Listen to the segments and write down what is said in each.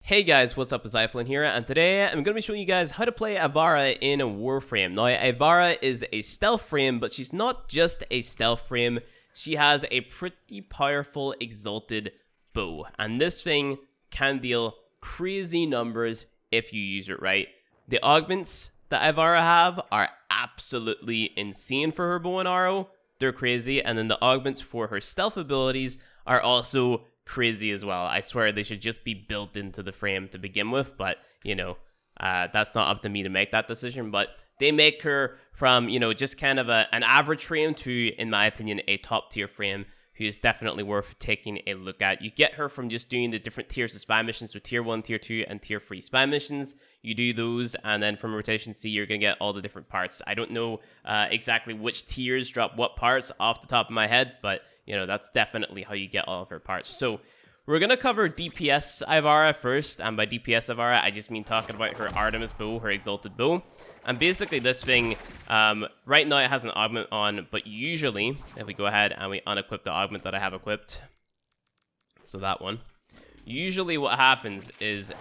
Hey guys, what's up? It's Iflin here, and today I'm going to be showing you guys how to play Ivara in a Warframe. Now, Ivara is a stealth frame, but she's not just a stealth frame. She has a pretty powerful exalted bow, and this thing can deal crazy numbers if you use it right. The augments that Ivara have are absolutely insane for her bow and arrow. They're crazy, and then the augments for her stealth abilities are also crazy as well. I swear they should just be built into the frame to begin with, but you know, that's not up to me to make that decision. But they make her from, you know, just kind of an average frame to, in my opinion, a top tier frame who is definitely worth taking a look at. You get her from just doing the different tiers of spy missions, so tier 1, tier 2, and tier 3 spy missions. You do those, and then from rotation C, you're going to get all the different parts. I don't know exactly which tiers drop what parts off the top of my head, but, you know, that's definitely how you get all of her parts. So we're going to cover DPS Ivara first, and by DPS Ivara, I just mean talking about her Artemis bow, her exalted bow. And basically this thing, right now it has an augment on, but usually, if we go ahead and we unequip the augment that I have equipped, so that one, usually what happens is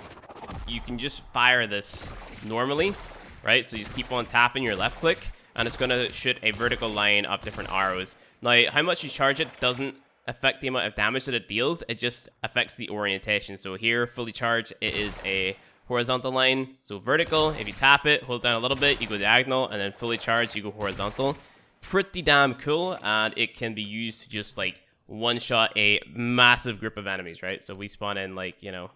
you can just fire this normally, right? So you just keep on tapping your left click, and it's going to shoot a vertical line of different arrows. Now, how much you charge it doesn't affect the amount of damage that it deals, it just affects the orientation. So here, fully charged, it is a horizontal line. So vertical, if you tap it, hold down a little bit, you go diagonal, and then fully charged, you go horizontal. Pretty damn cool, and it can be used to just like one-shot a massive group of enemies, right? So we spawn in like, you know,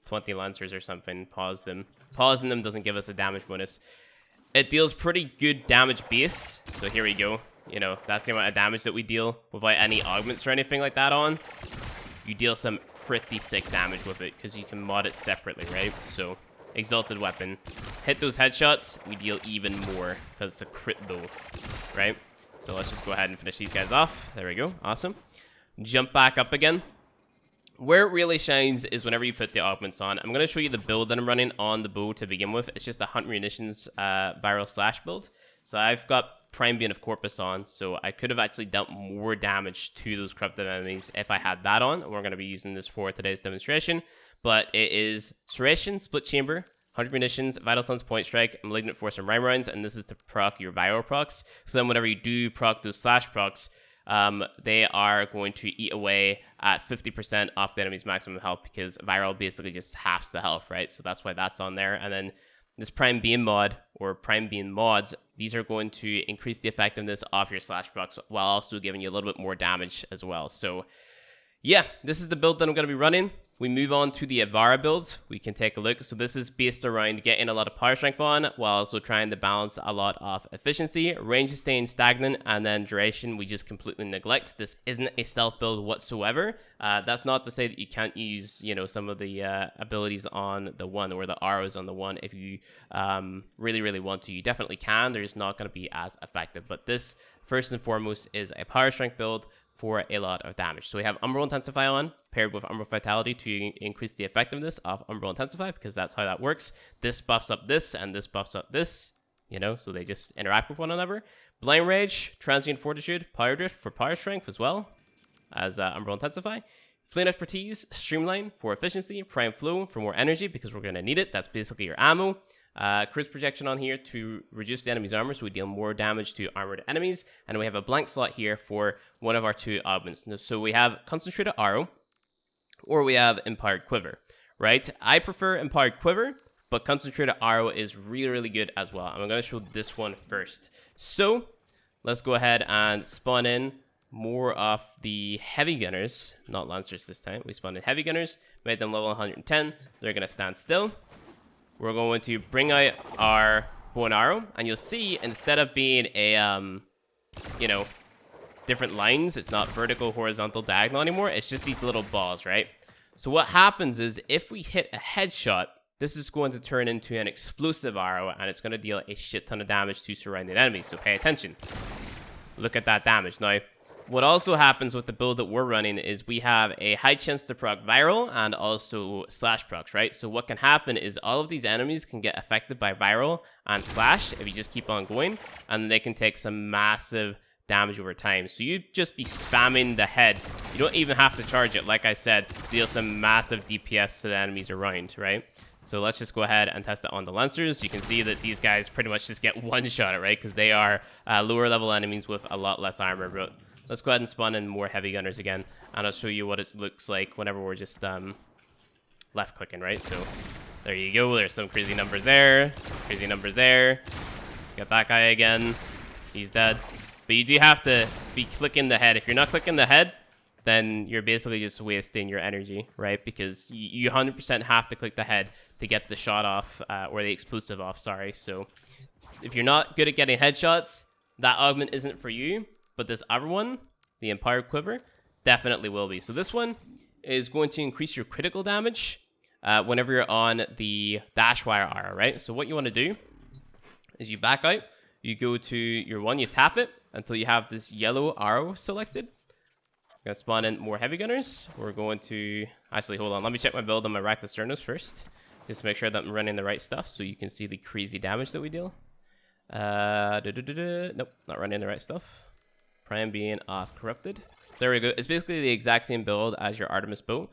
20 lancers or something, pause them. Pausing them doesn't give us a damage bonus. It deals pretty good damage base, so here we go. You know, that's the amount of damage that we deal without any augments or anything like that on. You deal some pretty sick damage with it because you can mod it separately, right? So, exalted weapon. Hit those headshots, we deal even more because it's a crit bow, right? So let's just go ahead and finish these guys off. There we go. Awesome. Jump back up again. Where it really shines is whenever you put the augments on. I'm going to show you the build that I'm running on the bow to begin with. It's just a Hunt Munitions viral slash build. So I've got Prime Being of Corpus on, so I could have actually dealt more damage to those corrupted enemies if I had that on. We're going to be using this for today's demonstration, but it is Serration, Split Chamber, 100 Munitions, Vital Sun's Point Strike, Malignant Force, and Rhyme Rounds, and this is to proc your viral procs. So then whenever you do proc those slash procs, they are going to eat away at 50% off the enemy's maximum health because viral basically just halves the health, right? So that's why that's on there. And then this Prime Beam mod or Prime Beam mods, these are going to increase the effectiveness of your slash procs while also giving you a little bit more damage as well. So yeah, this is the build that I'm going to be running. We move on to the Ivara builds. We can take a look. So this is based around getting a lot of power strength on while also trying to balance a lot of efficiency. Range is staying stagnant, and then duration we just completely neglect. This isn't a stealth build whatsoever. That's not to say that you can't use, you know, some of the abilities on the one or the arrows on the one if you really want to. You definitely can. They're just not going to be as effective. But this, first and foremost, is a power strength build for a lot of damage. So we have Umbral Intensify on, paired with Umbral Vitality to increase the effectiveness of Umbral Intensify, because that's how that works. This buffs up this, and this buffs up this, you know, so they just interact with one another. Blind Rage, Transient Fortitude, Power Drift for power strength as well as Umbral Intensify. Flame Expertise, Streamline for efficiency, Prime Flow for more energy, because we're going to need it. That's basically your ammo. Crisp Projection on here to reduce the enemy's armor, so we deal more damage to armored enemies. And we have a blank slot here for one of our two augments. So we have Concentrated Arrow, or we have Empowered Quiver, right? I prefer Empowered Quiver, but Concentrated Arrow is really good as well. I'm going to show this one first. So let's go ahead and spawn in more of the Heavy Gunners, not Lancers this time. We spawned in Heavy Gunners, made them level 110. They're going to stand still. We're going to bring out our bow and arrow, and you'll see instead of being a, you know, different lines, it's not vertical, horizontal, diagonal anymore. It's just these little balls, right? So what happens is if we hit a headshot, this is going to turn into an explosive arrow, and it's going to deal a shit ton of damage to surrounding enemies. So pay attention. Look at that damage. Now, what also happens with the build that we're running is we have a high chance to proc viral and also slash procs, right? So what can happen is all of these enemies can get affected by viral and slash if you just keep on going, and they can take some massive damage over time. So you just be spamming the head. You don't even have to charge it, like I said, deal some massive DPS to the enemies around, right? So let's just go ahead and test it on the Lancers. You can see that these guys pretty much just get one-shot it, right? Because they are lower level enemies with a lot less armor. But let's go ahead and spawn in more heavy gunners again. And I'll show you what it looks like whenever we're just left-clicking, right? So there you go. There's some crazy numbers there. Crazy numbers there. Got that guy again. He's dead. But you do have to be clicking the head. If you're not clicking the head, then you're basically just wasting your energy, right? Because you 100% have to click the head to get the shot off, or the explosive off, sorry. So if you're not good at getting headshots, that augment isn't for you. But this other one, the Empowered Quiver, definitely will be. So this one is going to increase your critical damage whenever you're on the dash wire aura, right? So what you want to do is you back out, you go to your one, you tap it until you have this yellow arrow selected. Gonna spawn in more heavy gunners. We're going to actually hold on. Let me check my build on my Rakta Cernos first, just to make sure that I'm running the right stuff, so you can see the crazy damage that we deal. Nope, not running the right stuff. Prime being corrupted. There we go. It's basically the exact same build as your Artemis bow.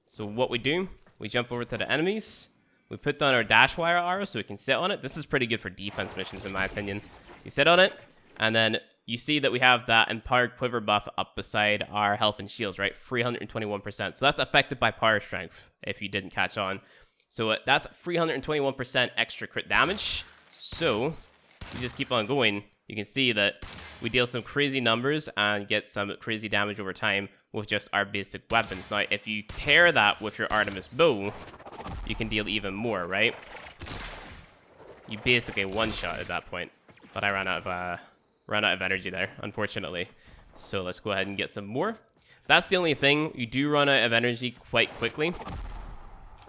So what we do, we jump over to the enemies. We put down our dash wire aura so we can sit on it. This is pretty good for defense missions, in my opinion. You sit on it, and then you see that we have that Empowered Quiver buff up beside our health and shields, right? 321%. So that's affected by power strength, if you didn't catch on. So that's 321% extra crit damage. So you just keep on going. You can see that we deal some crazy numbers and get some crazy damage over time with just our basic weapons. Now, if you pair that with your Artemis bow, you can deal even more, right? You basically one-shot at that point. But I ran out of energy there, unfortunately. So let's go ahead and get some more. That's the only thing. You do run out of energy quite quickly.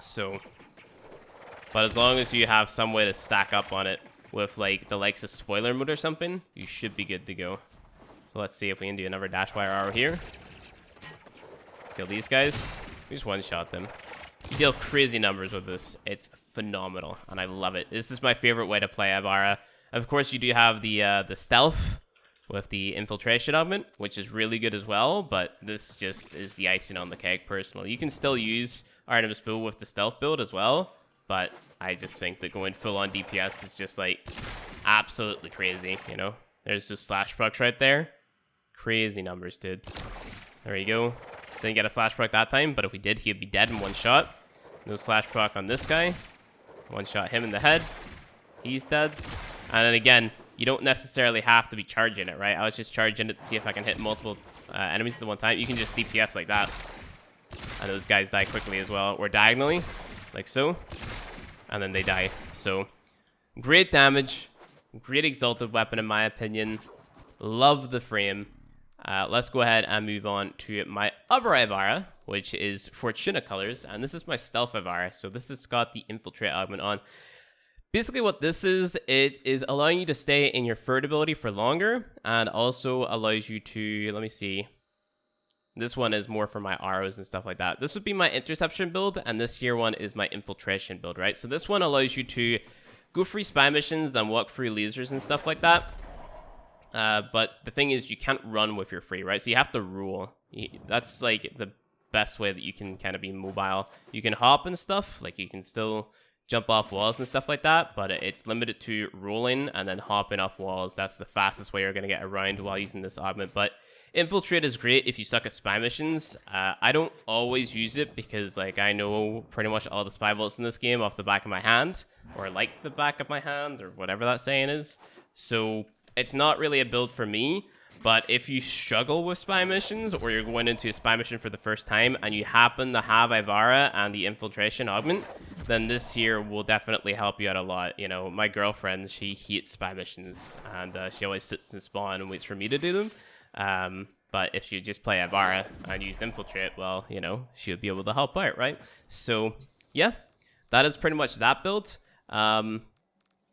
So, but as long as you have some way to stack up on it with like the likes of spoiler mode or something, you should be good to go. So let's see if we can do another dash wire arrow here. Kill these guys. We just one-shot them. You deal crazy numbers with this. It's phenomenal, and I love it. This is my favorite way to play Ivara. Of course, you do have the stealth with the infiltration augment, which is really good as well, but this just is the icing on the cake, personally. You can still use Artemis Bow with the stealth build as well, but I just think that going full-on DPS is just, like, absolutely crazy, you know? There's those slash procs right there. Crazy numbers, dude. There you go. Didn't get a slash proc that time, but if we did, he'd be dead in one shot. No slash proc on this guy. One shot him in the head. He's dead. And then again, you don't necessarily have to be charging it, right? I was just charging it to see if I can hit multiple enemies at the one time. You can just DPS like that. And those guys die quickly as well. Or diagonally, like so. And then they die. So, great damage. Great exalted weapon in my opinion. Love the frame. Let's go ahead and move on to my other Ivara, which is Fortuna colors. And this is my stealth Ivara. So this has got the infiltrate augment on. Basically what this is, it is allowing you to stay in your third ability for longer, and also allows you to, let me see, this one is more for my arrows and stuff like that. This would be my interception build, and this here one is my infiltration build, right? So this one allows you to go free spy missions and walk free lasers and stuff like that. But the thing is, you can't run with your free, right? So you have to rule. That's like the best way that you can kind of be mobile. You can hop and stuff, like you can still jump off walls and stuff like that, but it's limited to rolling and then hopping off walls. That's the fastest way you're going to get around while using this augment. But infiltrate is great if you suck at spy missions. I don't always use it because like I know pretty much all the spy bullets in this game off the back of my hand, or like the back of my hand, or whatever that saying is. So it's not really a build for me. But if you struggle with spy missions, or you're going into a spy mission for the first time and you happen to have Ivara and the infiltration augment, then this here will definitely help you out a lot. You know, my girlfriend, she hates spy missions, and she always sits in spawn and waits for me to do them. But if you just play Ivara and use infiltrate, well, you know, she'll be able to help out, right? So, yeah, that is pretty much that build.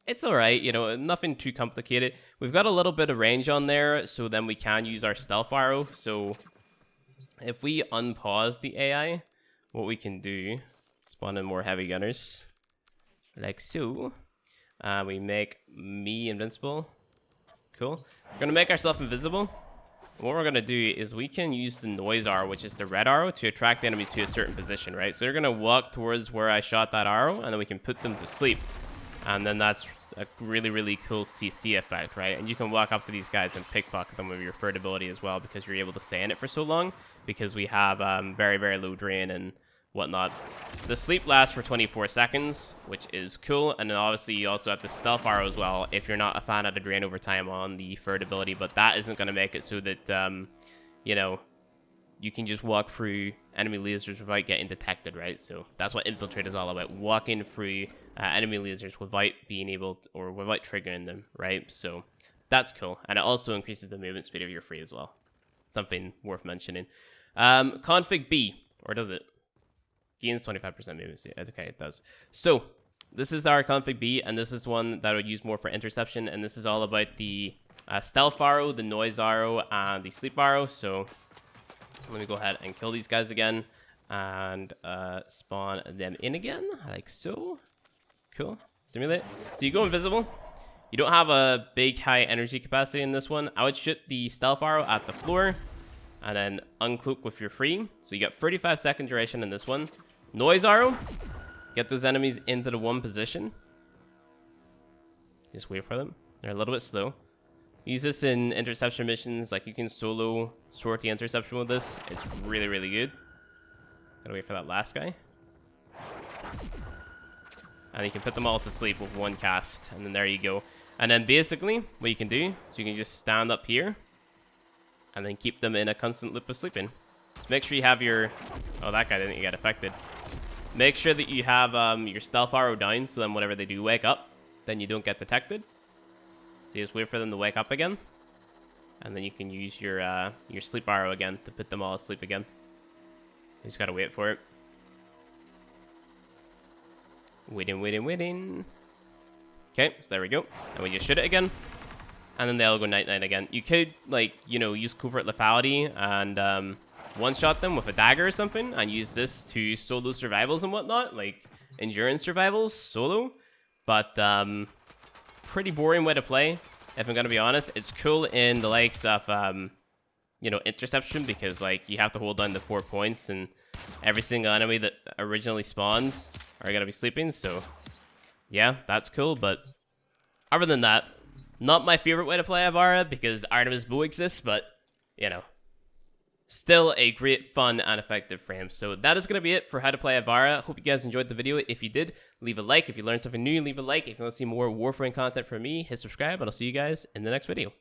It's alright, you know, nothing too complicated. We've got a little bit of range on there, so then we can use our stealth arrow. So if we unpause the AI, what we can do, spawn in more heavy gunners, like so. We make me invincible. Cool. We're going to make ourselves invisible. What we're going to do is we can use the noise arrow, which is the red arrow, to attract enemies to a certain position, right? So they're going to walk towards where I shot that arrow, and then we can put them to sleep. And then that's a really, really cool CC effect, right? And you can walk up to these guys and pickpocket them with your third ability as well, because you're able to stay in it for so long, because we have very, very low drain and whatnot. The sleep lasts for 24 seconds, which is cool. And then obviously you also have the stealth arrow as well, if you're not a fan of the drain over time on the third ability, but that isn't going to make it so that, you know, you can just walk through enemy lasers without getting detected, right? So that's what Infiltrate is all about, walking through enemy lasers without being able to, or without triggering them, right? So that's cool. And it also increases the movement speed of your free as well. Something worth mentioning. Config B, or does it? Gains 25% movement speed. Okay, it does. So this is our config B, and this is one that I would use more for interception, and this is all about the stealth arrow, the noise arrow, and the sleep arrow. So let me go ahead and kill these guys again, and spawn them in again, like so. Cool. Simulate. So you go invisible. You don't have a big high energy capacity in this one. I would shoot the stealth arrow at the floor, and then uncloak with your free. So you get 35-second duration in this one. Noise arrow. Get those enemies into the one position. Just wait for them. They're a little bit slow. Use this in interception missions. Like, you can solo sort the interception with this. It's really, really good. Gotta wait for that last guy. And you can put them all to sleep with one cast. And then there you go. And then basically, what you can do is you can just stand up here and then keep them in a constant loop of sleeping. So make sure you have your... Oh, that guy didn't get affected. Make sure that you have your stealth arrow down, so then whenever they do wake up, then you don't get detected. So you just wait for them to wake up again. And then you can use your sleep arrow again to put them all asleep again. You just gotta wait for it. Waiting. Okay, so there we go. And we just shoot it again. And then they'll go night-night again. You could, like, you know, use covert lethality and one-shot them with a dagger or something, and use this to solo survivals and whatnot, like endurance survivals solo. But pretty boring way to play, if I'm gonna be honest. It's cool in the likes of you know, interception, because like you have to hold down the 4 points, and every single enemy that originally spawns are gonna be sleeping. So yeah, that's cool. But other than that, not my favorite way to play Ivara, because Artemis Bow exists, but, you know, still a great, fun, and effective frame. So that is going to be it for how to play Ivara. Hope you guys enjoyed the video. If you did, leave a like. If you learned something new, leave a like. If you want to see more Warframe content from me, hit subscribe, and I'll see you guys in the next video.